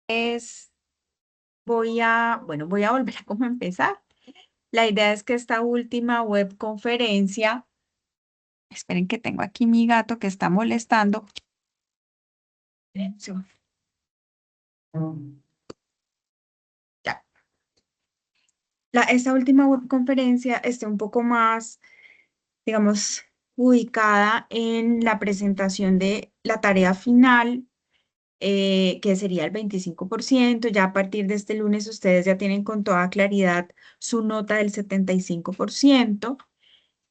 Es, voy a volver a como empezar. La idea es que esta última webconferencia, esperen que tengo aquí mi gato que está molestando. Eso, ya. Esta última webconferencia esté un poco más, digamos, ubicada en la presentación de la tarea final, que sería el 25%. Ya a partir de este lunes ustedes ya tienen con toda claridad su nota del 75%.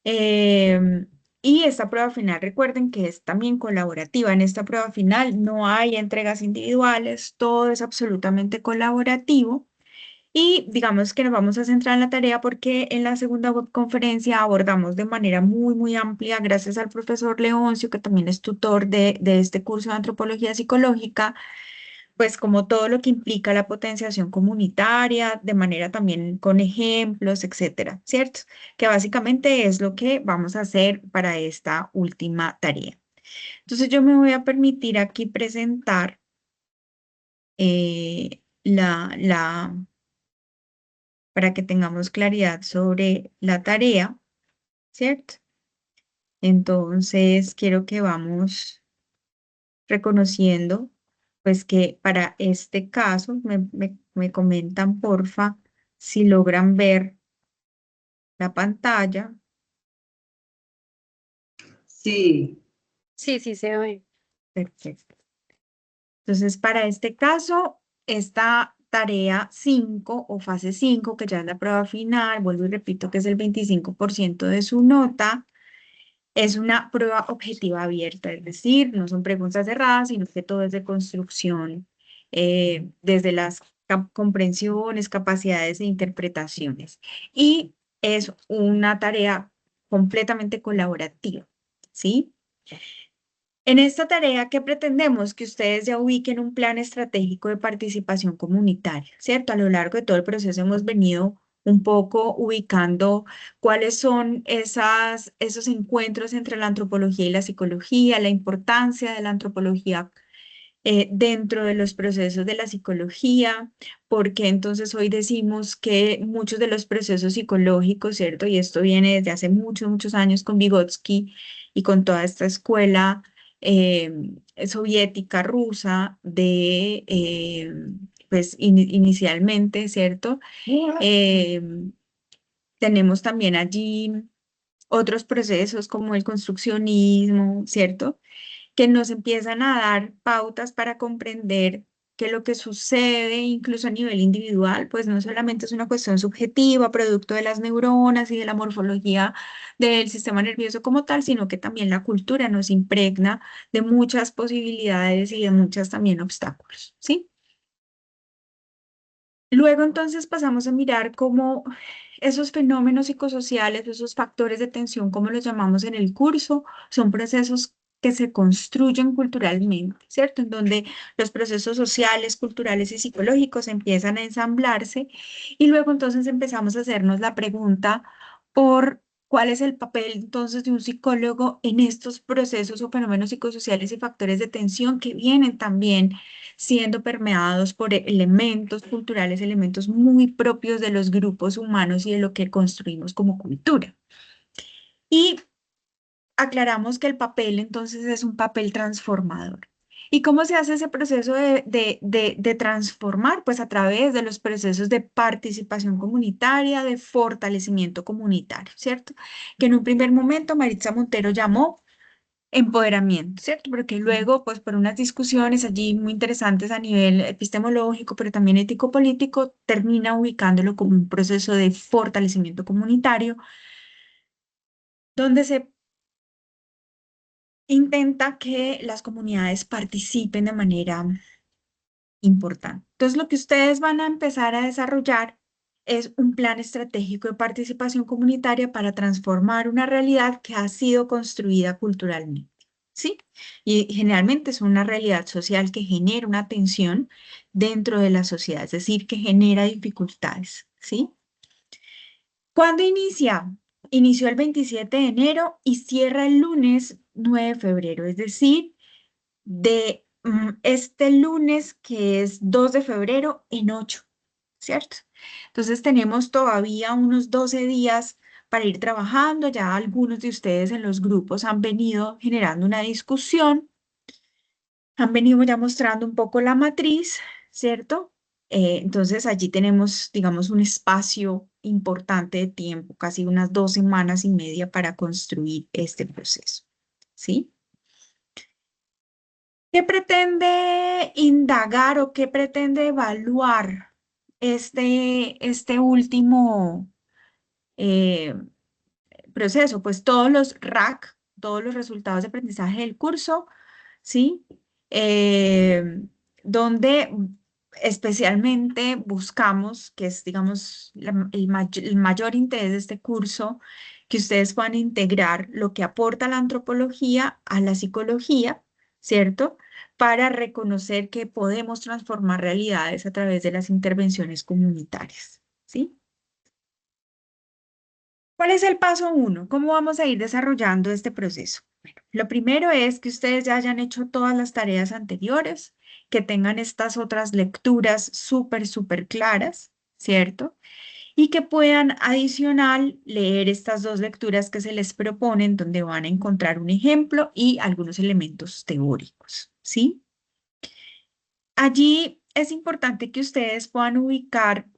Em, y esta prueba final, recuerden que es también colaborativa. En esta prueba final no hay entregas individuales, todo es absolutamente colaborativo. Y digamos que nos vamos a centrar en la tarea porque en la segunda webconferencia abordamos de manera muy amplia, gracias al profesor Leoncio, que también es tutor de este curso de antropología psicológica, pues como todo lo que implica la potenciación comunitaria, de manera también con ejemplos, etcétera, ¿cierto? Que básicamente es lo que vamos a hacer para esta última tarea. Entonces yo me voy a permitir aquí presentar para que tengamos claridad sobre la tarea, ¿cierto? Entonces quiero que vamos reconociendo, pues que para este caso, me comentan porfa si logran ver la pantalla. Sí, Sí, sí se ve. Perfecto. Entonces, para este caso, esta tarea 5 o fase 5, que ya es la prueba final, vuelvo y repito que es el 25% de su nota, es una prueba objetiva abierta, es decir, no son preguntas cerradas, sino que todo es de construcción, desde las comprensiones, capacidades e interpretaciones. Y es una tarea completamente colaborativa, ¿sí? En esta tarea, ¿qué pretendemos? Que ustedes ya ubiquen un plan estratégico de participación comunitaria, ¿cierto? A lo largo de todo el proceso hemos venido un poco ubicando cuáles son esos encuentros entre la antropología y la psicología, la importancia de la antropología dentro de los procesos de la psicología, porque entonces hoy decimos que muchos de los procesos psicológicos, ¿cierto? Y esto viene desde hace muchos años con Vygotsky y con toda esta escuela eh, soviética, rusa, pues inicialmente, ¿cierto? Eh, tenemos también allí otros procesos como el construccionismo, ¿cierto? Que nos empiezan a dar pautas para comprender que lo que sucede, incluso a nivel individual, pues no solamente es una cuestión subjetiva, producto de las neuronas y de la morfología del sistema nervioso como tal, sino que también la cultura nos impregna de muchas posibilidades y de muchas también obstáculos, ¿sí? Luego entonces pasamos a mirar cómo esos fenómenos psicosociales, esos factores de tensión, como los llamamos en el curso, son procesos que se construyen culturalmente, ¿cierto? En donde los procesos sociales, culturales y psicológicos empiezan a ensamblarse y luego entonces empezamos a hacernos la pregunta por cuál es el papel entonces de un psicólogo en estos procesos o fenómenos psicosociales y factores de tensión que vienen también siendo permeados por elementos culturales, elementos muy propios de los grupos humanos y de lo que construimos como cultura. Y aclaramos que el papel entonces es un papel transformador. ¿Y cómo se hace ese proceso de transformar? Pues a través de los procesos de participación comunitaria, de fortalecimiento comunitario, ¿cierto? Que en un primer momento Maritza Montero llamó empoderamiento, ¿cierto? Porque luego, pues por unas discusiones allí muy interesantes a nivel epistemológico, pero también ético-político, termina ubicándolo como un proceso de fortalecimiento comunitario, donde se intenta que las comunidades participen de manera importante. Entonces, lo que ustedes van a empezar a desarrollar es un plan estratégico de participación comunitaria para transformar una realidad que ha sido construida culturalmente, ¿sí? Y generalmente es una realidad social que genera una tensión dentro de la sociedad, es decir, que genera dificultades, ¿sí? ¿Cuándo inicia? Inició el 27 de enero y cierra el lunes 9 de febrero, es decir, de este lunes, que es 2 de febrero, en 8, ¿cierto? Entonces tenemos todavía unos 12 días para ir trabajando. Ya algunos de ustedes en los grupos han venido generando una discusión, han venido ya mostrando un poco la matriz, ¿cierto? Entonces allí tenemos, digamos, un espacio importante de tiempo, casi unas 2 semanas y media para construir este proceso, ¿sí? ¿Qué pretende indagar o qué pretende evaluar este último eh, proceso? Pues todos los RAC, todos los resultados de aprendizaje del curso, ¿sí? Eh, donde especialmente buscamos, que es, digamos, el mayor interés de este curso, que ustedes puedan integrar lo que aporta la antropología a la psicología, ¿cierto? Para reconocer que podemos transformar realidades a través de las intervenciones comunitarias, ¿sí? ¿Cuál es el paso uno? ¿Cómo vamos a ir desarrollando este proceso? Bueno, lo primero es que ustedes ya hayan hecho todas las tareas anteriores, que tengan estas otras lecturas súper claras, ¿cierto? Y que puedan adicional leer estas dos lecturas que se les proponen, donde van a encontrar un ejemplo y algunos elementos teóricos, ¿sí? Allí es importante que ustedes puedan ubicar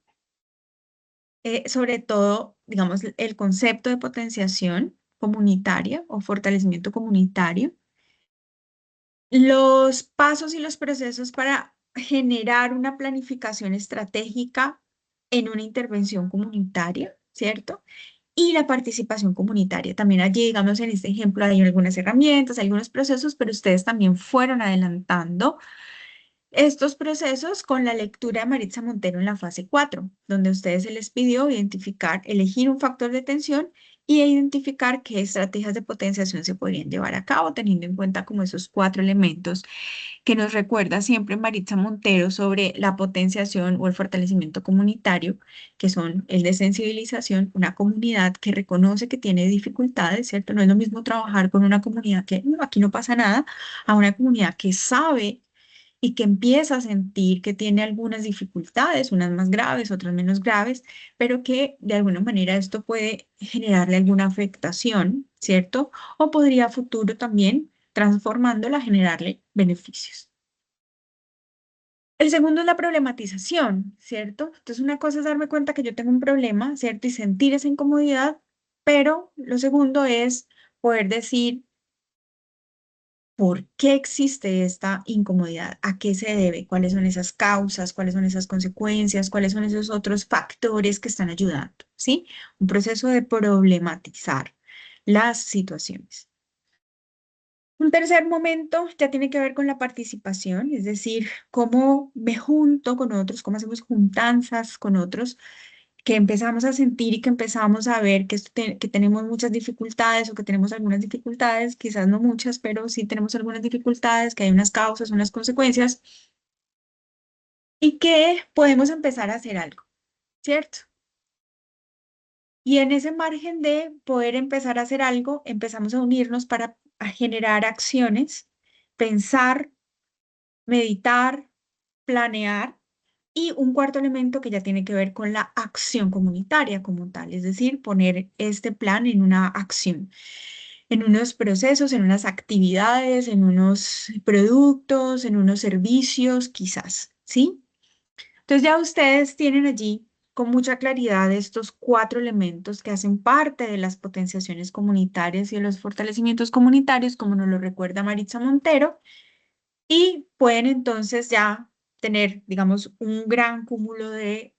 sobre todo, digamos, el concepto de potenciación comunitaria o fortalecimiento comunitario, los pasos y los procesos para generar una planificación estratégica en una intervención comunitaria, ¿cierto? Y la participación comunitaria. También allí, digamos, en este ejemplo hay algunas herramientas, algunos procesos, pero ustedes también fueron adelantando estos procesos con la lectura de Maritza Montero en la fase 4, donde a ustedes se les pidió identificar, elegir un factor de tensión y identificar qué estrategias de potenciación se podrían llevar a cabo, teniendo en cuenta como esos 4 elementos que nos recuerda siempre Maritza Montero sobre la potenciación o el fortalecimiento comunitario, que son el de sensibilización, una comunidad que reconoce que tiene dificultades, ¿cierto? No es lo mismo trabajar con una comunidad que "No, aquí no pasa nada", a una comunidad que sabe y que empieza a sentir que tiene algunas dificultades, unas más graves, otras menos graves, pero que de alguna manera esto puede generarle alguna afectación, ¿cierto? O podría a futuro también, transformándola, generarle beneficios. El segundo es la problematización, ¿cierto? Entonces una cosa es darme cuenta que yo tengo un problema, ¿cierto? Y sentir esa incomodidad, pero lo segundo es poder decir, ¿por qué existe esta incomodidad? ¿A qué se debe? ¿Cuáles son esas causas? ¿Cuáles son esas consecuencias? ¿Cuáles son esos otros factores que están ayudando? ¿Sí? Un proceso de problematizar las situaciones. Un tercer momento ya tiene que ver con la participación, es decir, cómo me junto con otros, cómo hacemos juntanzas con otros, que empezamos a sentir y que empezamos a ver que, que tenemos muchas dificultades o que tenemos algunas dificultades, quizás no muchas, pero sí tenemos algunas dificultades, que hay unas causas, unas consecuencias y que podemos empezar a hacer algo, ¿cierto? Y en ese margen de poder empezar a hacer algo, empezamos a unirnos para a generar acciones, pensar, meditar, planear. Y un cuarto elemento que ya tiene que ver con la acción comunitaria como tal, es decir, poner este plan en una acción, en unos procesos, en unas actividades, en unos productos, en unos servicios, quizás, ¿sí? Entonces ya ustedes tienen allí con mucha claridad estos 4 elementos que hacen parte de las potenciaciones comunitarias y de los fortalecimientos comunitarios, como nos lo recuerda Maritza Montero, y pueden entonces ya tener, digamos, un gran cúmulo de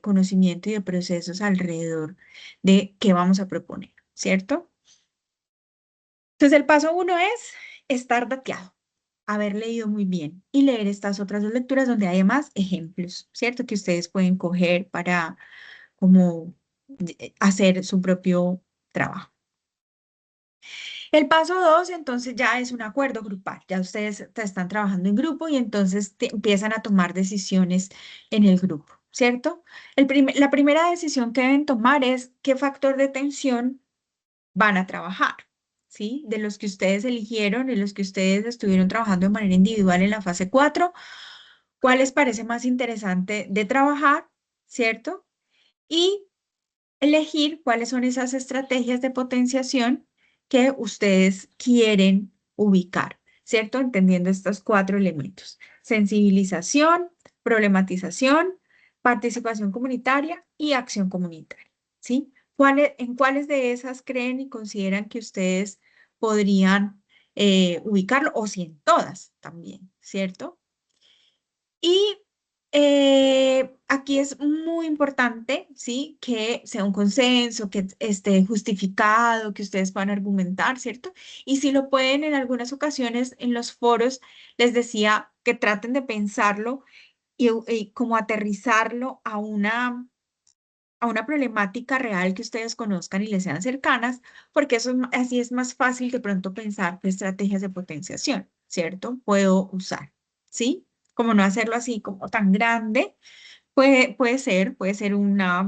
conocimiento y de procesos alrededor de qué vamos a proponer, ¿cierto? Entonces el paso uno es estar dateado, haber leído muy bien y leer estas otras dos lecturas donde hay más ejemplos, ¿cierto? Que ustedes pueden coger para como hacer su propio trabajo. El paso 2, entonces, ya es un acuerdo grupal. Ya ustedes están trabajando en grupo y entonces empiezan a tomar decisiones en el grupo, ¿cierto? La primera decisión que deben tomar es qué factor de tensión van a trabajar, ¿sí? De los que ustedes eligieron, de los que ustedes estuvieron trabajando de manera individual en la fase 4, ¿cuál les parece más interesante de trabajar, ¿cierto? Y elegir cuáles son esas estrategias de potenciación que ustedes quieren ubicar, ¿cierto? Entendiendo estos 4 elementos: sensibilización, problematización, participación comunitaria y acción comunitaria, ¿sí? ¿En cuáles de esas creen y consideran que ustedes podrían ubicarlo? O si en todas también, ¿cierto? Y aquí es muy importante, ¿sí? Que sea un consenso, que esté justificado, que ustedes puedan argumentar, ¿cierto? Y si lo pueden, en algunas ocasiones en los foros les decía que traten de pensarlo y como aterrizarlo a una problemática real que ustedes conozcan y les sean cercanas, porque eso así es más fácil de pronto pensar qué estrategias de potenciación, ¿cierto? Puedo usar, ¿sí? Como no hacerlo así como tan grande, puede ser una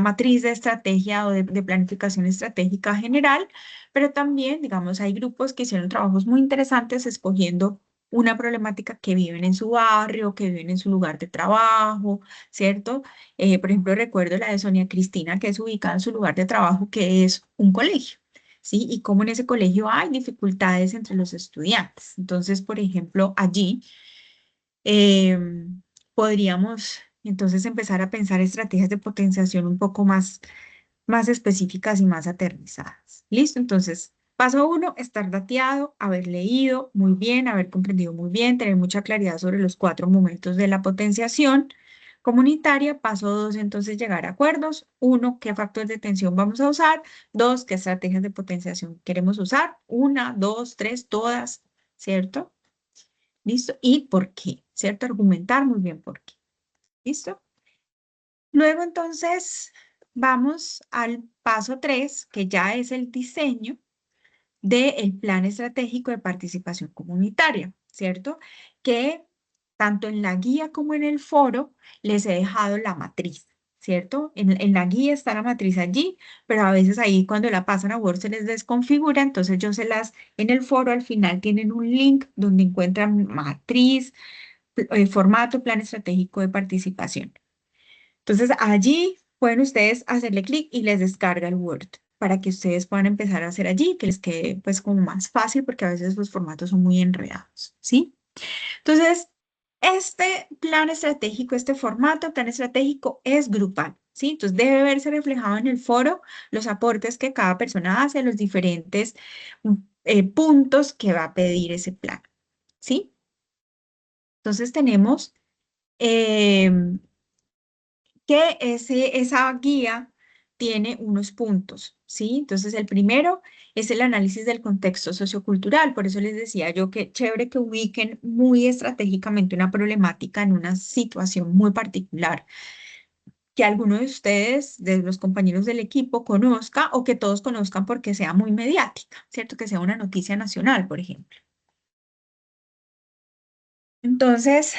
matriz de estrategia o de planificación estratégica general, pero también, digamos, hay grupos que hicieron trabajos muy interesantes escogiendo una problemática que viven en su barrio, que viven en su lugar de trabajo, ¿cierto? Por ejemplo, recuerdo la de Sonia Cristina, que es ubicada en su lugar de trabajo, que es un colegio. ¿Sí? Y cómo en ese colegio hay dificultades entre los estudiantes. Entonces, por ejemplo, allí podríamos entonces empezar a pensar estrategias de potenciación un poco más específicas y más aterrizadas. ¿Listo? Entonces, paso 1, estar dateado, haber leído muy bien, haber comprendido muy bien, tener mucha claridad sobre los 4 momentos de la potenciación comunitaria. Paso 2, entonces llegar a acuerdos. 1, ¿qué factores de tensión vamos a usar? 2, ¿qué estrategias de potenciación queremos usar? 1, 2, 3, todas, ¿cierto? ¿Listo? ¿Y por qué? ¿Cierto? Argumentar muy bien por qué. ¿Listo? Luego entonces vamos al paso 3, que ya es el diseño del plan estratégico de participación comunitaria, ¿cierto? Que tanto en la guía como en el foro les he dejado la matriz, ¿cierto? En la guía está la matriz allí, pero a veces ahí cuando la pasan a Word se les desconfigura, entonces en el foro al final tienen un link donde encuentran matriz, formato, plan estratégico de participación. Entonces allí pueden ustedes hacerle clic y les descarga el Word para que ustedes puedan empezar a hacer allí, que les quede pues como más fácil porque a veces los formatos son muy enredados, ¿sí? Entonces, este plan estratégico, este formato plan estratégico es grupal, ¿sí? Entonces debe verse reflejado en el foro los aportes que cada persona hace, los diferentes puntos que va a pedir ese plan, ¿sí? Entonces tenemos... em, que esa guía tiene unos puntos, ¿sí? Entonces, el primero es el análisis del contexto sociocultural. Por eso les decía yo que chévere que ubiquen muy estratégicamente una problemática en una situación muy particular, que alguno de ustedes, de los compañeros del equipo, conozca o que todos conozcan porque sea muy mediática, ¿cierto? Que sea una noticia nacional, por ejemplo. Entonces,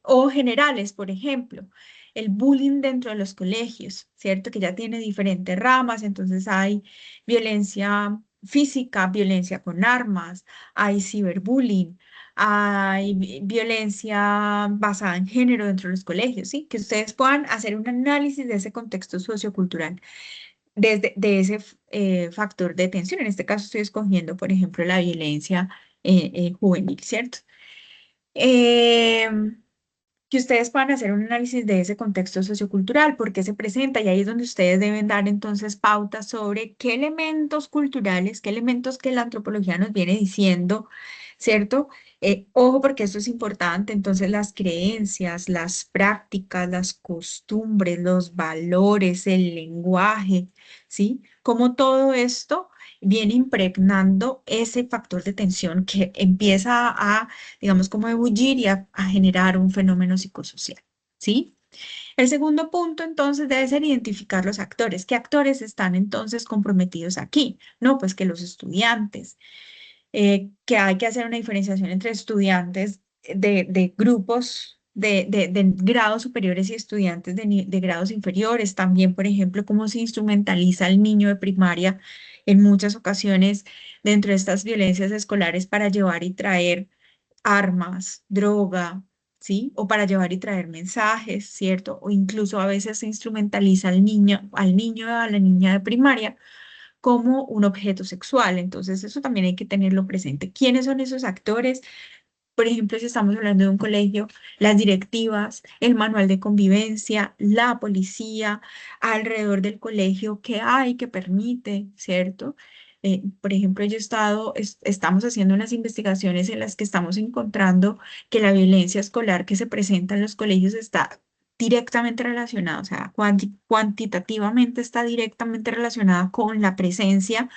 o generales, por ejemplo, el bullying dentro de los colegios, ¿cierto? Que ya tiene diferentes ramas, entonces hay violencia física, violencia con armas, hay ciberbullying, hay violencia basada en género dentro de los colegios, ¿sí? Que ustedes puedan hacer un análisis de ese contexto sociocultural, de ese factor de tensión. En este caso estoy escogiendo, por ejemplo, la violencia juvenil, ¿cierto? Em, que ustedes puedan hacer un análisis de ese contexto sociocultural, por qué se presenta, y ahí es donde ustedes deben dar entonces pautas sobre qué elementos culturales, qué elementos que la antropología nos viene diciendo, ¿cierto? Ojo, porque esto es importante, entonces las creencias, las prácticas, las costumbres, los valores, el lenguaje, ¿sí? Cómo todo esto viene impregnando ese factor de tensión que empieza a digamos, como ebullir y a generar un fenómeno psicosocial, ¿sí? El segundo punto, entonces, debe ser identificar los actores. ¿Qué actores están entonces comprometidos aquí? No, pues que los estudiantes, que hay que hacer una diferenciación entre estudiantes de grupos de grados superiores y estudiantes de grados inferiores. También, por ejemplo, cómo se instrumentaliza al niño de primaria en muchas ocasiones dentro de estas violencias escolares para llevar y traer armas, droga, ¿sí? O para llevar y traer mensajes, ¿cierto? O incluso a veces se instrumentaliza al niño, a la niña de primaria como un objeto sexual. Entonces, eso también hay que tenerlo presente. ¿Quiénes son esos actores? Por ejemplo, si estamos hablando de un colegio, las directivas, el manual de convivencia, la policía, alrededor del colegio, qué hay que permite, ¿cierto? Por ejemplo, estamos haciendo unas investigaciones en las que estamos encontrando que la violencia escolar que se presenta en los colegios está directamente relacionada, o sea, cuantitativamente está directamente relacionada con la presencia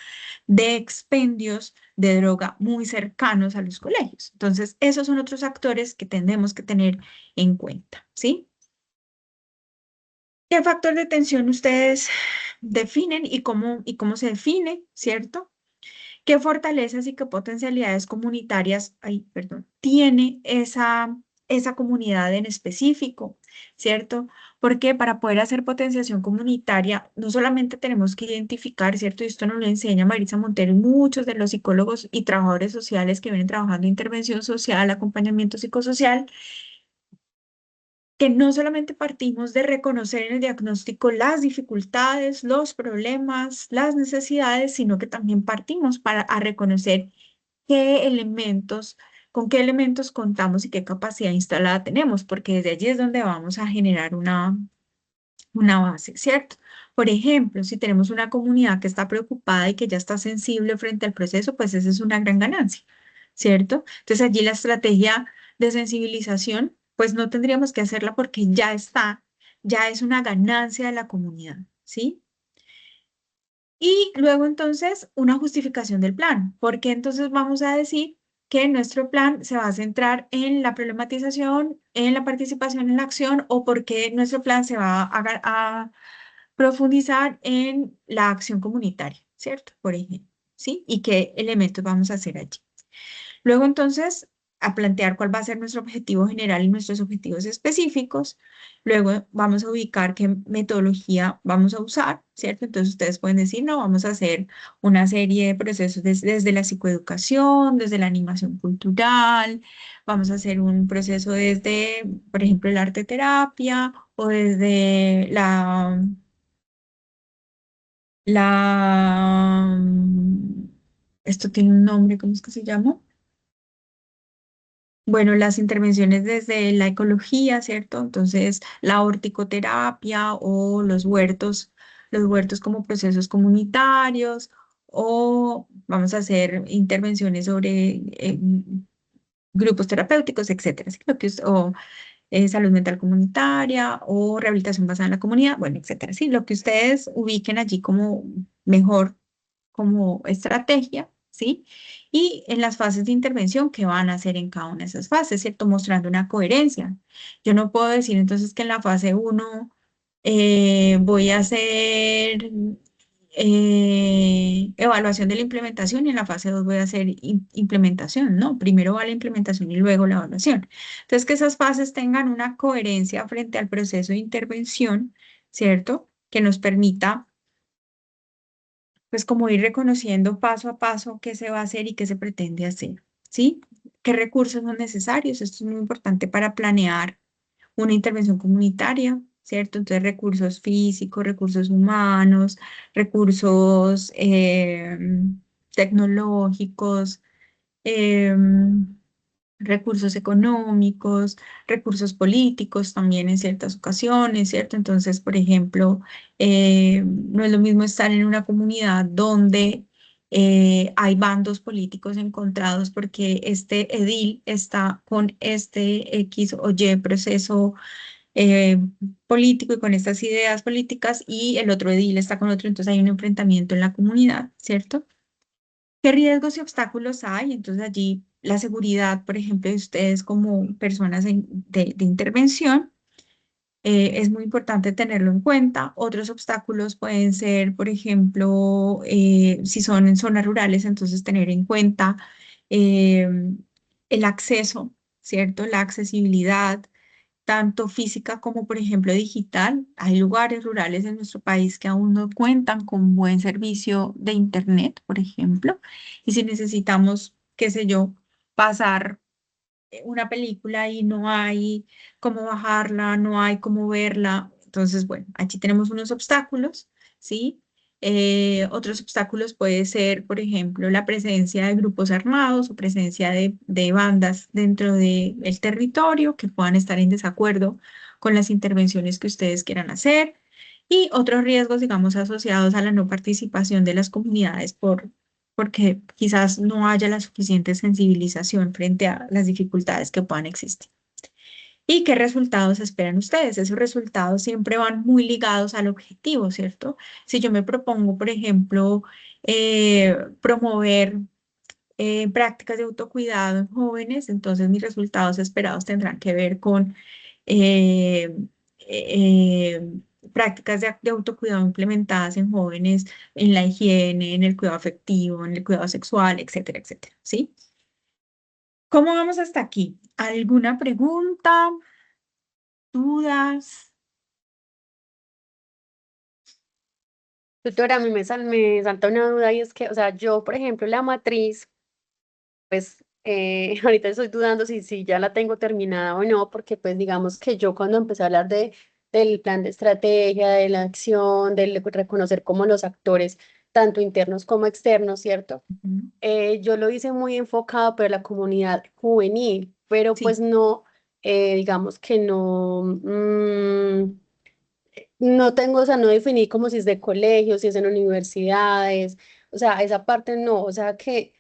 de expendios de droga muy cercanos a los colegios. Entonces, esos son otros actores que tenemos que tener en cuenta, ¿sí? ¿Qué factor de tensión ustedes definen y cómo se define, cierto? ¿Qué fortalezas y qué potencialidades comunitarias, ay, perdón, tiene esa comunidad en específico, ¿cierto? Porque para poder hacer potenciación comunitaria, no solamente tenemos que identificar, ¿cierto? Y esto nos lo enseña Marisa Montero y muchos de los psicólogos y trabajadores sociales que vienen trabajando en intervención social, acompañamiento psicosocial, que no solamente partimos de reconocer en el diagnóstico las dificultades, los problemas, las necesidades, sino que también partimos a reconocer qué elementos, con qué elementos contamos y qué capacidad instalada tenemos, porque desde allí es donde vamos a generar una base, ¿cierto? Por ejemplo, si tenemos una comunidad que está preocupada y que ya está sensible frente al proceso, pues esa es una gran ganancia, ¿cierto? Entonces allí la estrategia de sensibilización, pues no tendríamos que hacerla porque ya está, ya es una ganancia de la comunidad, ¿sí? Y luego entonces una justificación del plan, porque entonces vamos a decir que nuestro plan se va a centrar en la problematización, en la participación en la acción o porque nuestro plan se va a profundizar en la acción comunitaria, ¿cierto? Por ejemplo, ¿sí? Y qué elementos vamos a hacer allí. Luego, entonces, a plantear cuál va a ser nuestro objetivo general y nuestros objetivos específicos. Luego, vamos a ubicar qué metodología vamos a usar, ¿cierto? Entonces, ustedes pueden decir, no, vamos a hacer una serie de procesos desde la psicoeducación, desde la animación cultural, vamos a hacer un proceso desde, por ejemplo, el arte terapia o desde la, esto tiene un nombre, ¿cómo es que se llama? Bueno, las intervenciones desde la ecología, ¿cierto? Entonces, la horticoterapia o los huertos como procesos comunitarios, o vamos a hacer intervenciones sobre grupos terapéuticos, etcétera. ¿Sí? O salud mental comunitaria o rehabilitación basada en la comunidad, bueno, etcétera. Sí, lo que ustedes ubiquen allí como mejor como estrategia, ¿sí? Y en las fases de intervención, ¿qué van a hacer en cada una de esas fases, ¿cierto? Mostrando una coherencia. Yo no puedo decir entonces que en la fase uno voy a hacer evaluación de la implementación y en la fase 2 voy a hacer implementación, ¿no? Primero va la implementación y luego la evaluación. Entonces, que esas fases tengan una coherencia frente al proceso de intervención, ¿cierto? Que nos permita pues como ir reconociendo paso a paso qué se va a hacer y qué se pretende hacer, ¿sí? ¿Qué recursos son necesarios? Esto es muy importante para planear una intervención comunitaria, ¿cierto? Entonces, recursos físicos, recursos humanos, recursos tecnológicos, em, recursos económicos, recursos políticos también en ciertas ocasiones, ¿cierto? Entonces, por ejemplo, no es lo mismo estar en una comunidad donde hay bandos políticos encontrados porque este edil está con este X o Y proceso eh, político y con estas ideas políticas y el otro edil está con otro, entonces hay un enfrentamiento en la comunidad, ¿cierto? ¿Qué riesgos y obstáculos hay? Entonces allí la seguridad, por ejemplo, de ustedes como personas de intervención, es muy importante tenerlo en cuenta. Otros obstáculos pueden ser, por ejemplo, si son en zonas rurales, entonces tener en cuenta eh, el acceso, ¿cierto? La accesibilidad, tanto física como, por ejemplo, digital. Hay lugares rurales en nuestro país que aún no cuentan con buen servicio de Internet, por ejemplo, y si necesitamos, qué sé yo, pasar una película y no hay cómo bajarla, no hay cómo verla. Entonces, bueno, aquí tenemos unos obstáculos, ¿sí? Otros obstáculos puede ser, por ejemplo, la presencia de grupos armados o presencia de bandas dentro del territorio que puedan estar en desacuerdo con las intervenciones que ustedes quieran hacer. Y otros riesgos, digamos, asociados a la no participación de las comunidades porque quizás no haya la suficiente sensibilización frente a las dificultades que puedan existir. ¿Y qué resultados esperan ustedes? Esos resultados siempre van muy ligados al objetivo, ¿cierto? Si yo me propongo, por ejemplo, promover prácticas de autocuidado en jóvenes, entonces mis resultados esperados tendrán que ver con eh, eh, prácticas de autocuidado implementadas en jóvenes, en la higiene, en el cuidado afectivo, en el cuidado sexual, etcétera, etcétera, ¿sí? ¿Cómo vamos hasta aquí? ¿Alguna pregunta? ¿Dudas? Tutora, a mí me salta una duda y es que, o sea, yo, por ejemplo, la matriz, pues ahorita estoy dudando si ya la tengo terminada o no, porque pues digamos que yo cuando empecé a hablar del plan de estrategia, de la acción, del reconocer como los actores, tanto internos como externos, ¿cierto? Ujú. Yo lo hice muy enfocado para la comunidad juvenil, pero Sí. pues no, digamos que no. No tengo, o sea, no definí como si es de colegios, si es en universidades, o sea, esa parte no, o sea, que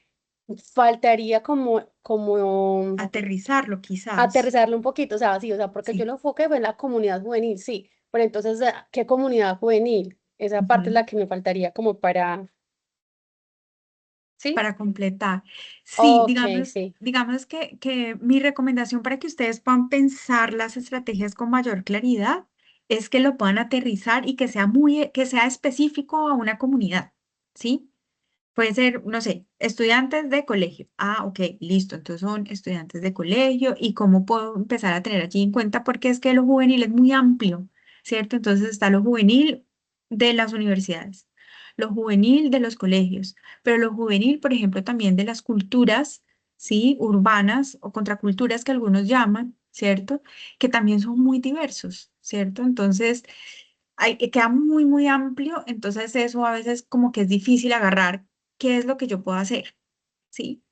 faltaría como Aterrizarlo quizás. aterrizarlo un poquito, o sea, sí, o sea, porque yo Sí. lo enfoqué fue en la comunidad juvenil, sí, pero entonces, ¿qué comunidad juvenil? Esa parte es Ujú. la que me faltaría como para, ¿sí? Para completar. Sí, Ok, digamos, sí. digamos que mi recomendación para que ustedes puedan pensar las estrategias con mayor claridad es que lo puedan aterrizar y que sea que sea específico a una comunidad, ¿sí? Puede ser, no sé, estudiantes de colegio. Ah, ok, listo. Entonces son estudiantes de colegio y cómo puedo empezar a tener allí en cuenta porque es que lo juvenil es muy amplio, ¿cierto? Entonces está lo juvenil de las universidades, lo juvenil de los colegios, pero lo juvenil, por ejemplo, también de las culturas, ¿sí? Urbanas o contraculturas que algunos llaman, ¿cierto? Que también son muy diversos, ¿cierto? Entonces, queda muy, muy amplio, entonces eso a veces como que es difícil agarrar qué es lo que yo puedo hacer, ¿sí?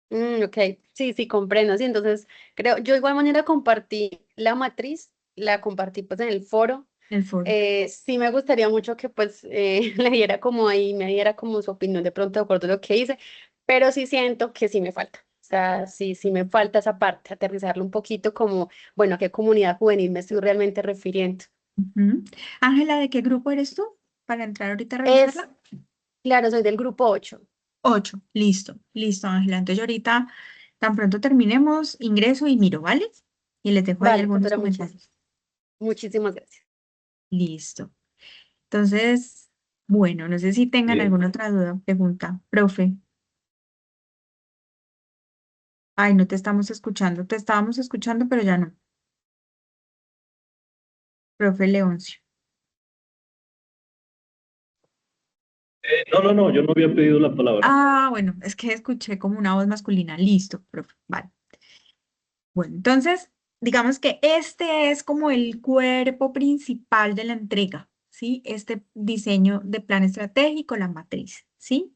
Ok, sí, sí, comprendo, sí, entonces creo, yo de igual manera compartí la matriz, la compartí pues en el foro. En el foro. Sí me gustaría mucho que pues le diera como ahí, me diera como su opinión de pronto de acuerdo a lo que hice, pero sí siento que sí me falta. O sea, sí, sí me falta esa parte, aterrizarlo un poquito como, bueno, a qué comunidad juvenil me estoy realmente refiriendo. Ujú. Ángela, ¿de qué grupo eres tú? Para entrar ahorita a Es, revisarla. claro, soy del grupo 8. 8. Listo, listo, Ángela. Entonces yo ahorita, tan pronto terminemos, ingreso y miro, ¿vale? Y les dejo ahí Vale, algunos doctora, comentarios. muchísimas gracias. Listo. Entonces, bueno, no sé si tengan Bien. alguna otra duda, pregunta. Profe, ay, no te estamos escuchando. Te estábamos escuchando, pero ya no. Profe Leoncio. No, no, no, yo no había pedido la palabra. Ah, bueno, es que escuché como una voz masculina. Listo, profe. Vale. Bueno, entonces, digamos que este es como el cuerpo principal de la entrega, ¿sí? Este diseño de plan estratégico, la matriz, ¿sí?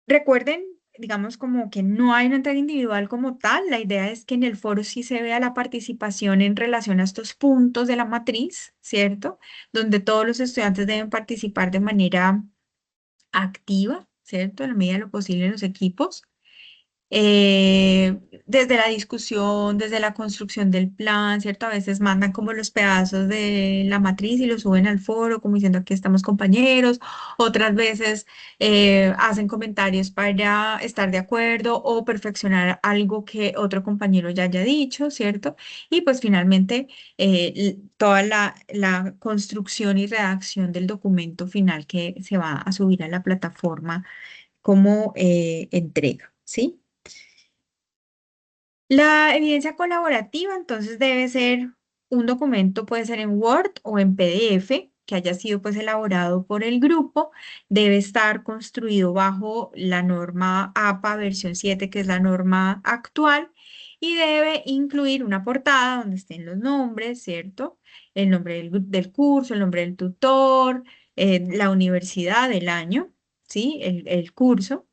Recuerden, digamos como que no hay una entrega individual como tal. La idea es que en el foro sí se vea la participación en relación a estos puntos de la matriz, ¿cierto? Donde todos los estudiantes deben participar de manera activa, ¿cierto? En la medida de lo posible en los equipos. Desde la discusión, desde la construcción del plan, ¿cierto? A veces mandan como los pedazos de la matriz y los suben al foro, como diciendo aquí estamos compañeros. Otras veces hacen comentarios para estar de acuerdo o perfeccionar algo que otro compañero ya haya dicho, ¿cierto? Y pues finalmente toda la construcción y redacción del documento final que se va a subir a la plataforma como entrega, ¿sí? La evidencia colaborativa, entonces, debe ser un documento, puede ser en Word o en PDF, que haya sido pues elaborado por el grupo, debe estar construido bajo la norma APA versión 7, que es la norma actual, y debe incluir una portada donde estén los nombres, ¿cierto? El nombre del curso, el nombre del tutor, la universidad, el año, ¿sí? El curso.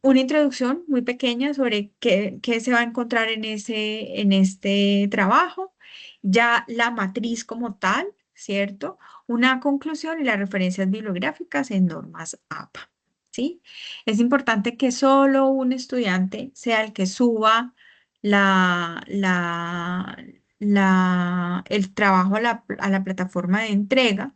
Una introducción muy pequeña sobre qué se va a encontrar en este trabajo, ya la matriz como tal, ¿cierto? Una conclusión y las referencias bibliográficas en normas APA, ¿sí? Es importante que solo un estudiante sea el que suba el trabajo a la plataforma de entrega,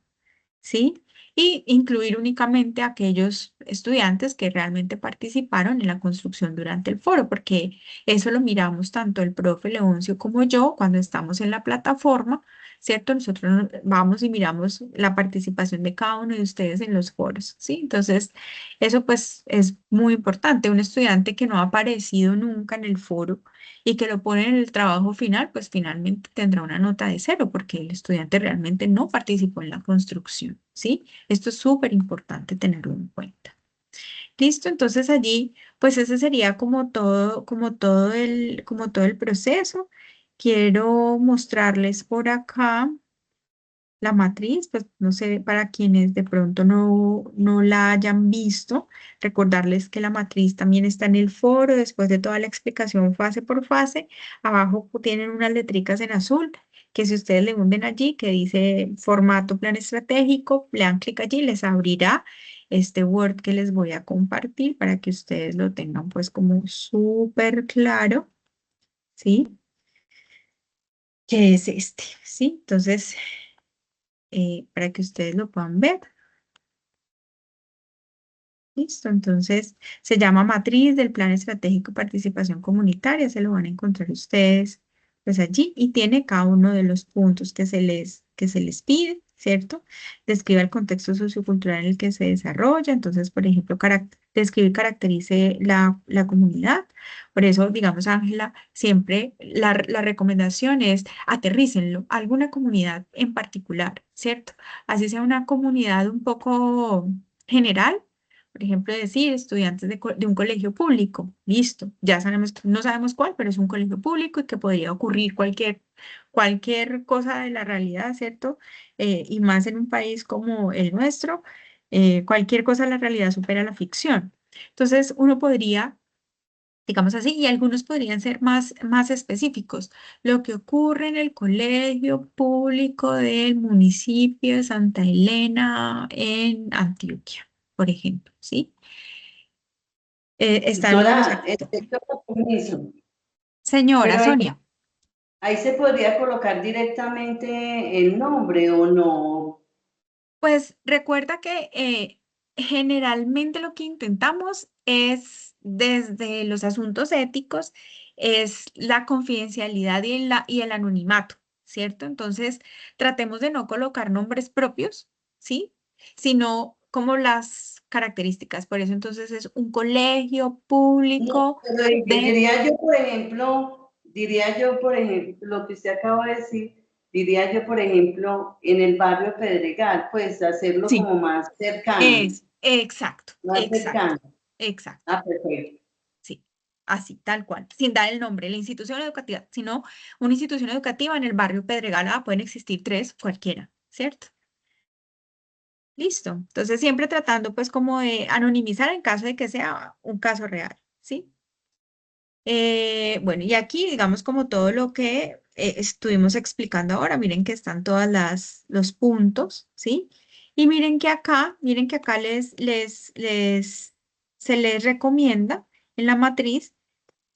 ¿sí? Y incluir únicamente a aquellos estudiantes que realmente participaron en la construcción durante el foro, porque eso lo miramos tanto el profe Leoncio como yo cuando estamos en la plataforma, ¿cierto? Nosotros vamos y miramos la participación de cada uno de ustedes en los foros, ¿sí? Entonces, eso pues es muy importante. Un estudiante que no ha aparecido nunca en el foro y que lo pone en el trabajo final, pues finalmente tendrá una nota de 0 porque el estudiante realmente no participó en la construcción, ¿sí? Esto es súper importante tenerlo en cuenta. Listo, entonces allí, pues ese sería como todo el proceso. Quiero mostrarles por acá la matriz, pues no sé, para quienes de pronto no la hayan visto, recordarles que la matriz también está en el foro, después de toda la explicación fase por fase, abajo tienen unas letricas en azul, que si ustedes le hunden allí, que dice formato plan estratégico, le dan clic allí, les abrirá este Word que les voy a compartir para que ustedes lo tengan pues como súper claro, ¿sí? Que es este, ¿sí? Entonces, para que ustedes lo puedan ver. Listo, entonces se llama Matriz del Plan Estratégico de Participación Comunitaria, se lo van a encontrar ustedes pues allí y tiene cada uno de los puntos que se les pide, ¿cierto? Describe el contexto sociocultural en el que se desarrolla, entonces, por ejemplo, describe y caracterice la comunidad. Por eso, digamos, Ángela, siempre la recomendación es aterrícenlo a alguna comunidad en particular, ¿cierto? Así sea una comunidad un poco general, por ejemplo, decir estudiantes de un colegio público, listo, ya sabemos, no sabemos cuál, pero es un colegio público y que podría ocurrir cualquier cosa de la realidad, ¿cierto? Y más en un país como el nuestro, cualquier cosa de la realidad supera la ficción. Entonces, uno podría, digamos así, y algunos podrían ser más específicos. Lo que ocurre en el colegio público del municipio de Santa Elena en Antioquia, por ejemplo, ¿sí? Están los Doctora, actores. con permiso, Señora pero Sonia, ahí se podría colocar directamente el nombre o no. pues recuerda que generalmente lo que intentamos es, desde los asuntos éticos, es la confidencialidad y el anonimato, ¿cierto? Entonces, tratemos de no colocar nombres propios, ¿sí? Sino como las características. Por eso entonces es un colegio No, público pero de... diría yo, por ejemplo, lo que usted acaba de decir, diría yo, por ejemplo, en el barrio Pedregal, pues hacerlo Sí, como más cercano, es exacto, más exacto, cercano. exacto. Ah, perfecto. Sí, así, tal cual, sin dar el nombre, la institución educativa, sino una institución educativa en el barrio Pedregal, pueden existir tres, cualquiera, ¿cierto? Listo. Entonces, siempre tratando pues como de anonimizar en caso de que sea un caso real, ¿sí? Bueno, y aquí digamos como todo lo que estuvimos explicando ahora, miren que están los puntos, ¿sí? Y miren que acá se les recomienda en la matriz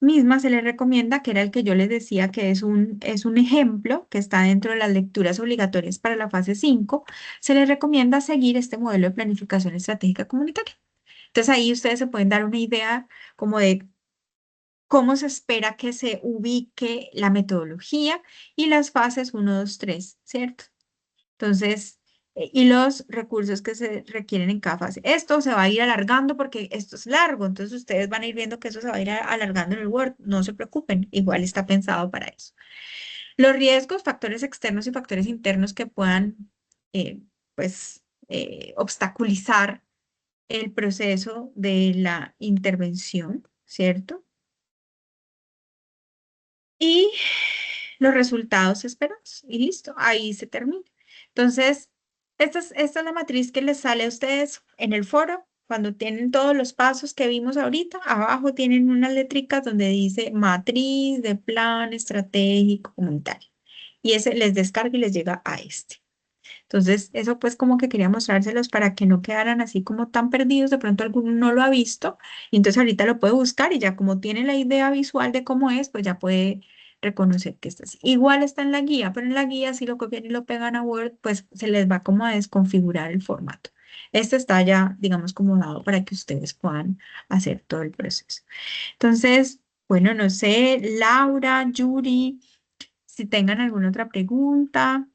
misma se les recomienda, que era el que yo les decía que es un ejemplo que está dentro de las lecturas obligatorias para la fase 5, se les recomienda seguir este modelo de planificación estratégica comunitaria. Entonces ahí ustedes se pueden dar una idea como de cómo se espera que se ubique la metodología y las fases 1, 2, 3, ¿cierto? Entonces, y los recursos que se requieren en cada fase. Esto se va a ir alargando porque esto es largo, entonces ustedes van a ir viendo que eso se va a ir alargando en el Word, no se preocupen, igual está pensado para eso. Los riesgos, factores externos y factores internos que puedan, pues, obstaculizar el proceso de la intervención, ¿cierto? Y los resultados esperados. Y listo, ahí se termina. Entonces, esta es la matriz que les sale a ustedes en el foro. Cuando tienen todos los pasos que vimos ahorita, abajo tienen unas letricas donde dice matriz de plan estratégico comunitario. Y ese les descarga y les llega a este. Entonces, eso pues como que quería mostrárselos para que no quedaran así como tan perdidos. De pronto alguno no lo ha visto y entonces ahorita lo puede buscar y ya como tiene la idea visual de cómo es, pues ya puede reconocer que está así. Igual está en la guía, pero en la guía si lo copian y lo pegan a Word, pues se les va como a desconfigurar el formato. Este está ya, digamos, como dado para que ustedes puedan hacer todo el proceso. Entonces, bueno, no sé, Laura, Yuri, si tengan alguna otra pregunta.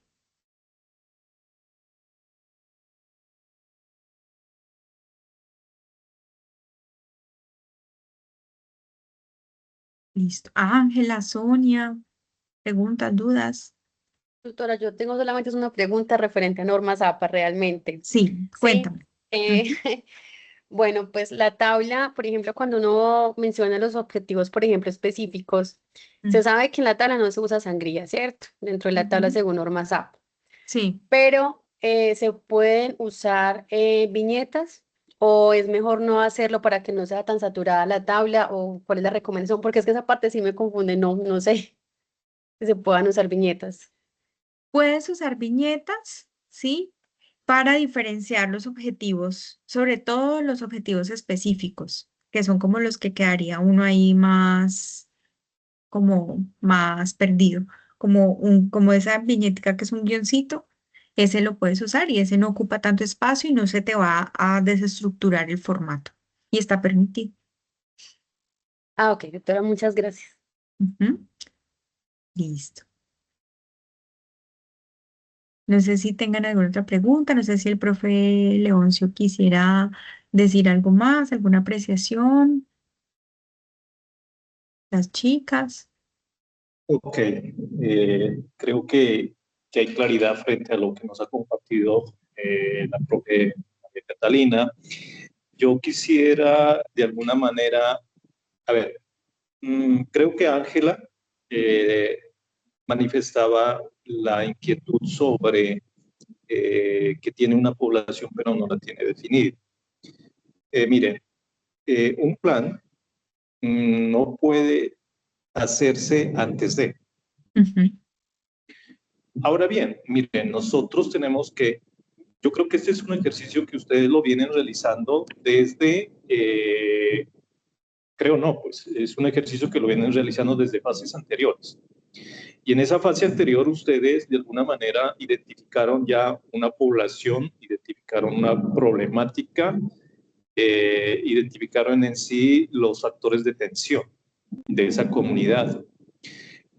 Listo. Ángela, Sonia, preguntas, dudas. Tutora, yo tengo solamente una pregunta referente a normas APA realmente. Sí, Sí, cuéntame. eh, Ujú, bueno, pues la tabla, por ejemplo, cuando uno menciona los objetivos, por ejemplo, específicos, se mm, sabe que en la tabla no se usa sangría, ¿cierto? Dentro de la tabla ujú. según normas APA. Sí, Pero se pueden usar viñetas o es mejor no hacerlo para que no sea tan saturada la tabla o cuál es la recomendación, porque es que esa parte sí me confunde, no sé si se puedan usar viñetas. puedes usar viñetas, ¿sí? Para diferenciar los objetivos, sobre todo los objetivos específicos, que son como los que quedaría uno ahí más, como más perdido, como esa viñetica que es un guioncito, ese lo puedes usar y ese no ocupa tanto espacio y no se te va a desestructurar el formato y está permitido. Ah, ok, doctora, muchas gracias. Ujú, listo. No sé si tengan alguna otra pregunta, no sé si el profe Leoncio quisiera decir algo más, alguna apreciación, las chicas. Ok, creo que hay claridad frente a lo que nos ha compartido la profe María Catalina. Yo quisiera de alguna manera, a ver, creo que Ángela eh, manifestaba la inquietud sobre que tiene una población pero no la tiene definida. Miren, un plan no puede hacerse antes de. Ujú, Ahora bien, miren, nosotros tenemos que, yo creo que este es un ejercicio que ustedes lo vienen realizando desde, creo no, pues es un ejercicio que lo vienen realizando desde fases anteriores. Y en esa fase anterior ustedes de alguna manera identificaron ya una población, identificaron una problemática, identificaron en sí los factores de tensión de esa comunidad.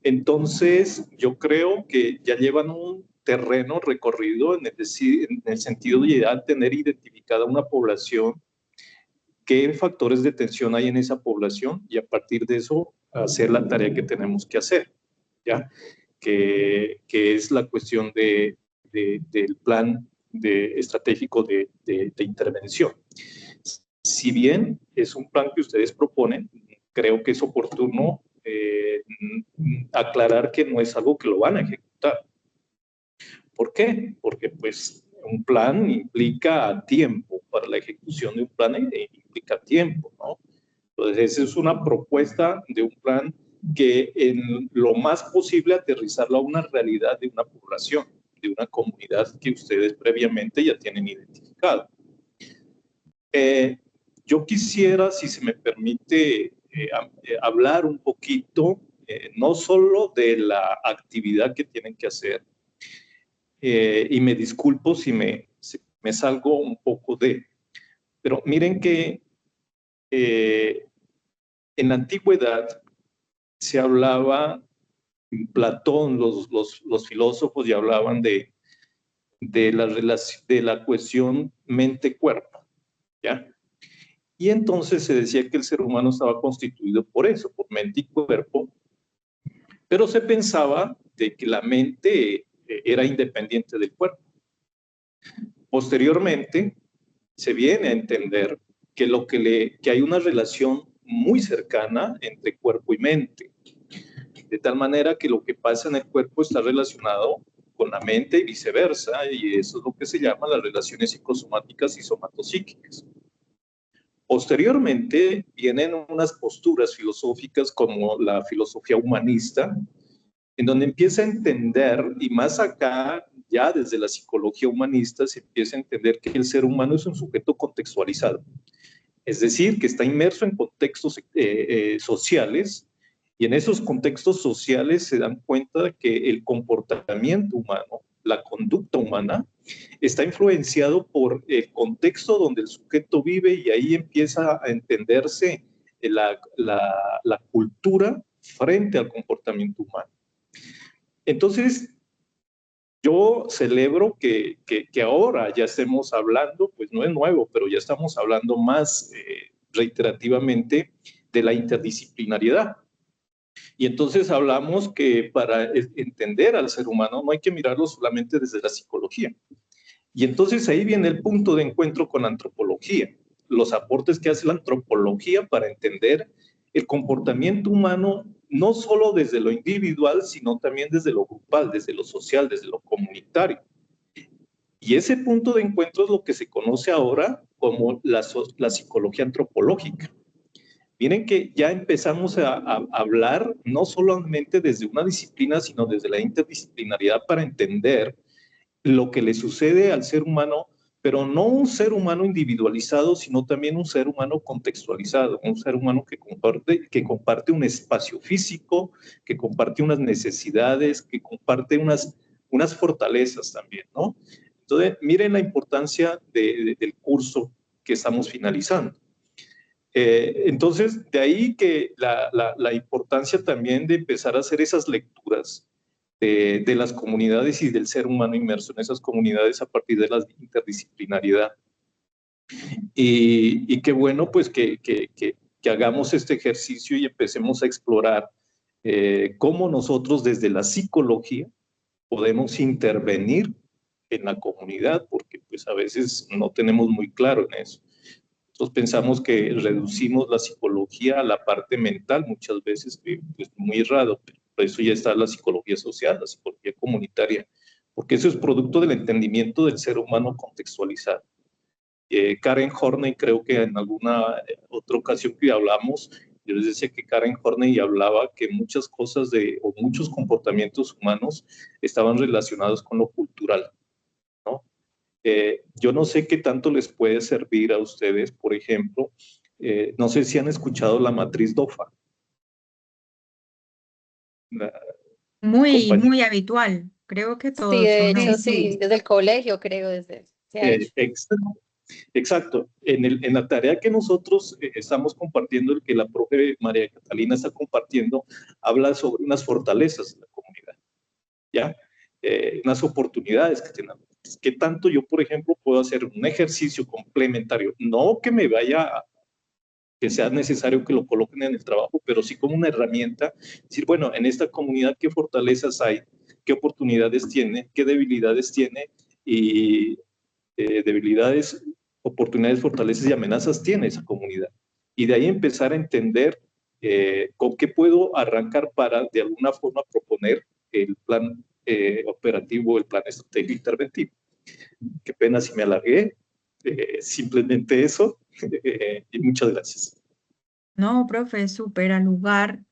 Entonces, yo creo que ya llevan un terreno recorrido en el sentido de ya tener identificada una población, qué factores de tensión hay en esa población y a partir de eso hacer la tarea que tenemos que hacer, ¿ya? Que es la cuestión del plan estratégico de intervención. Si bien es un plan que ustedes proponen, creo que es oportuno aclarar que no es algo que lo van a ejecutar. ¿Por qué? Porque pues un plan implica tiempo, para la ejecución de un plan implica tiempo, ¿no? Entonces, esa es una propuesta de un plan que en lo más posible aterrizarlo a una realidad de una población, de una comunidad que ustedes previamente ya tienen identificado. Eh, yo quisiera, si se me permite, hablar un poquito, no solo de la actividad que tienen que hacer, y me disculpo si me salgo un poco pero miren que eh, en la antigüedad se hablaba, Platón, los filósofos ya hablaban de la cohesión mente-cuerpo, ¿ya? Y entonces se decía que el ser humano estaba constituido por eso, por mente y cuerpo, pero se pensaba de que la mente era independiente del cuerpo. Posteriormente, se viene a entender que hay una relación muy cercana entre cuerpo y mente, de tal manera que lo que pasa en el cuerpo está relacionado con la mente y viceversa, y eso es lo que se llama las relaciones psicosomáticas y somatopsíquicas. Posteriormente vienen unas posturas filosóficas como la filosofía humanista, en donde empieza a entender, y más acá, ya desde la psicología humanista, se empieza a entender que el ser humano es un sujeto contextualizado. Es decir, que está inmerso en contextos sociales, y en esos contextos sociales se dan cuenta de que el comportamiento humano, la conducta humana, está influenciado por el contexto donde el sujeto vive, y ahí empieza a entenderse la cultura frente al comportamiento humano. Entonces, yo celebro que ahora ya estemos hablando, pues no es nuevo, pero ya estamos hablando más reiterativamente de la interdisciplinariedad. Y entonces hablamos que para entender al ser humano no hay que mirarlo solamente desde la psicología. Y entonces ahí viene el punto de encuentro con la antropología, los aportes que hace la antropología para entender el comportamiento humano, no solo desde lo individual, sino también desde lo grupal, desde lo social, desde lo comunitario. Y ese punto de encuentro es lo que se conoce ahora como la psicología antropológica. Miren que ya empezamos a hablar no solamente desde una disciplina, sino desde la interdisciplinariedad para entender lo que le sucede al ser humano, pero no un ser humano individualizado, sino también un ser humano contextualizado, un ser humano que comparte un espacio físico, que comparte unas necesidades, que comparte unas fortalezas también, ¿no? Entonces, miren la importancia del curso que estamos finalizando. Entonces, de ahí que la importancia también de empezar a hacer esas lecturas de las comunidades y del ser humano inmerso en esas comunidades a partir de la interdisciplinariedad. Y qué bueno, pues, que hagamos este ejercicio y empecemos a explorar cómo nosotros desde la psicología podemos intervenir en la comunidad, porque pues a veces no tenemos muy claro en eso. Nosotros pensamos que reducimos la psicología a la parte mental, muchas veces, que es muy errado, pero por eso ya está la psicología social, la psicología comunitaria, porque eso es producto del entendimiento del ser humano contextualizado. Karen Horney, creo que en alguna otra ocasión que hablamos, yo les decía que Karen Horney hablaba que muchas cosas o muchos comportamientos humanos estaban relacionados con lo cultural, ¿no? Yo no sé qué tanto les puede servir a ustedes, por ejemplo, no sé si han escuchado la matriz DOFA. Muy habitual. Creo que Sí, todos de o hecho, no. sí, desde el colegio creo, se ha hecho. Exacto. En la tarea que nosotros estamos compartiendo, el que la profe María Catalina está compartiendo, habla sobre unas fortalezas de la comunidad, ¿ya? Unas oportunidades que tenemos. ¿Qué tanto yo, por ejemplo, puedo hacer un ejercicio complementario? No que me vaya, que sea necesario que lo coloquen en el trabajo, pero sí como una herramienta. Decir, bueno, en esta comunidad, ¿qué fortalezas hay? ¿Qué oportunidades tiene? ¿Qué debilidades tiene? Y debilidades, oportunidades, fortalezas y amenazas tiene esa comunidad. Y de ahí empezar a entender con qué puedo arrancar para de alguna forma proponer el plan operativo, el plan estratégico interventivo. Qué pena si me alargué, simplemente eso, y muchas gracias. No, profe, súper al lugar.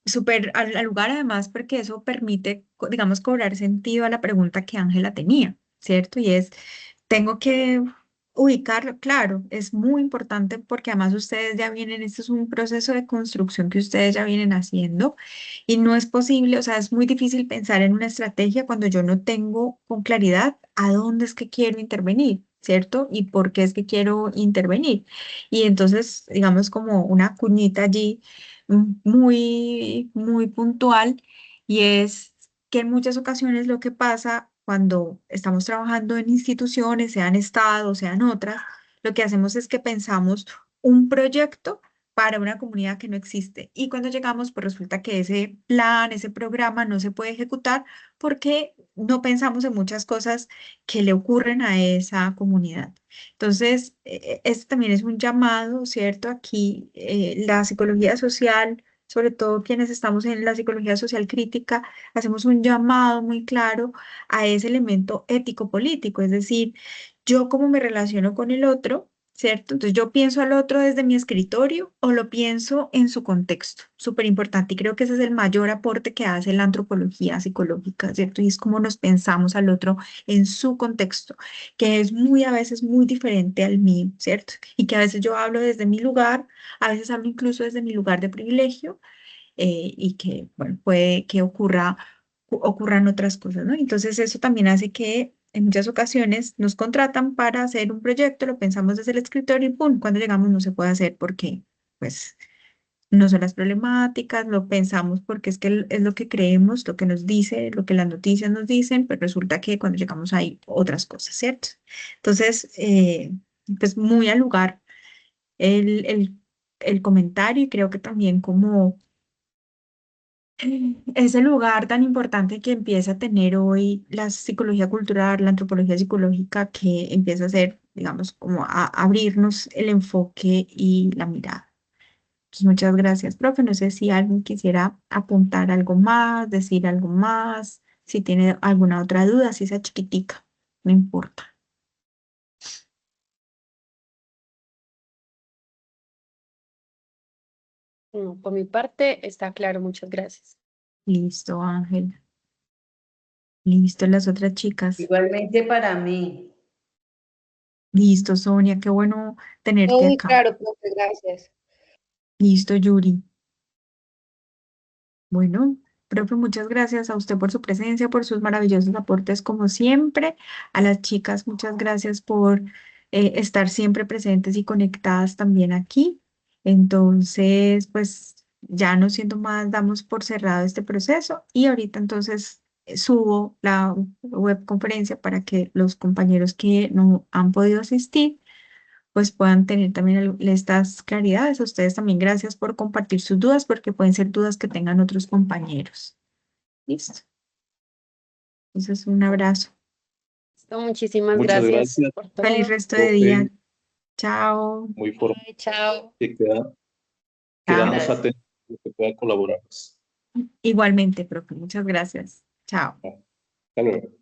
Súper al lugar además porque eso permite, digamos, cobrar sentido a la pregunta que Ángela tenía, ¿cierto? Y es, tengo que ubicarlo, claro, es muy importante porque además ustedes ya vienen, esto es un proceso de construcción que ustedes ya vienen haciendo y no es posible, o sea, es muy difícil pensar en una estrategia cuando yo no tengo con claridad a dónde es que quiero intervenir, ¿cierto? Y por qué es que quiero intervenir. Y entonces, digamos, como una cuñita allí muy puntual y es que en muchas ocasiones lo que pasa cuando estamos trabajando en instituciones, sean estados, sean otras, lo que hacemos es que pensamos un proyecto para una comunidad que no existe. Y cuando llegamos, pues resulta que ese plan, ese programa no se puede ejecutar porque no pensamos en muchas cosas que le ocurren a esa comunidad. Entonces, este también es un llamado, ¿cierto? Aquí la psicología social, sobre todo quienes estamos en la psicología social crítica, hacemos un llamado muy claro a ese elemento ético-político, es decir, yo cómo me relaciono con el otro, ¿cierto? Entonces yo pienso al otro desde mi escritorio o lo pienso en su contexto, súper importante, y creo que ese es el mayor aporte que hace la antropología psicológica, ¿cierto? Y es cómo nos pensamos al otro en su contexto, que es muy a veces muy diferente al mío, ¿cierto? Y que a veces yo hablo desde mi lugar, a veces hablo incluso desde mi lugar de privilegio, y que, bueno, puede que ocurran otras cosas, ¿no? Entonces eso también hace que en muchas ocasiones nos contratan para hacer un proyecto, lo pensamos desde el escritorio y ¡pum! Cuando llegamos no se puede hacer porque, pues, no son las problemáticas, lo pensamos porque es que es lo que creemos, lo que nos dice, lo que las noticias nos dicen, pero resulta que cuando llegamos hay otras cosas, ¿cierto? Entonces, pues muy al lugar el comentario y creo que también como ese lugar tan importante que empieza a tener hoy la psicología cultural, la antropología psicológica, que empieza a ser, digamos, como a abrirnos el enfoque y la mirada. Pues muchas gracias, profe. No sé si alguien quisiera apuntar algo más, decir algo más, si tiene alguna otra duda, si esa chiquitica, no importa. No, por mi parte está claro, muchas gracias. Listo, Ángel. Listo, las otras chicas. Igualmente para mí. Listo, Sonia, qué bueno tenerte Muy acá. claro, profe, gracias. Listo, Yuri. Bueno, profe, muchas gracias a usted por su presencia, por sus maravillosos aportes como siempre. A las chicas, muchas gracias por estar siempre presentes y conectadas también aquí. Entonces, pues ya no siendo más, damos por cerrado este proceso y ahorita entonces subo la webconferencia para que los compañeros que no han podido asistir pues puedan tener también estas claridades. A ustedes también gracias por compartir sus dudas, porque pueden ser dudas que tengan otros compañeros. Listo. Entonces, un abrazo. Muchísimas Muchas gracias gracias, por Feliz todo. resto de día. profe, Chao. muy formal, Ay, chao. que Chao. quedamos Gracias. atentos a lo que pueda colaborar. Igualmente, profe. Muchas gracias. Chao. Hasta luego.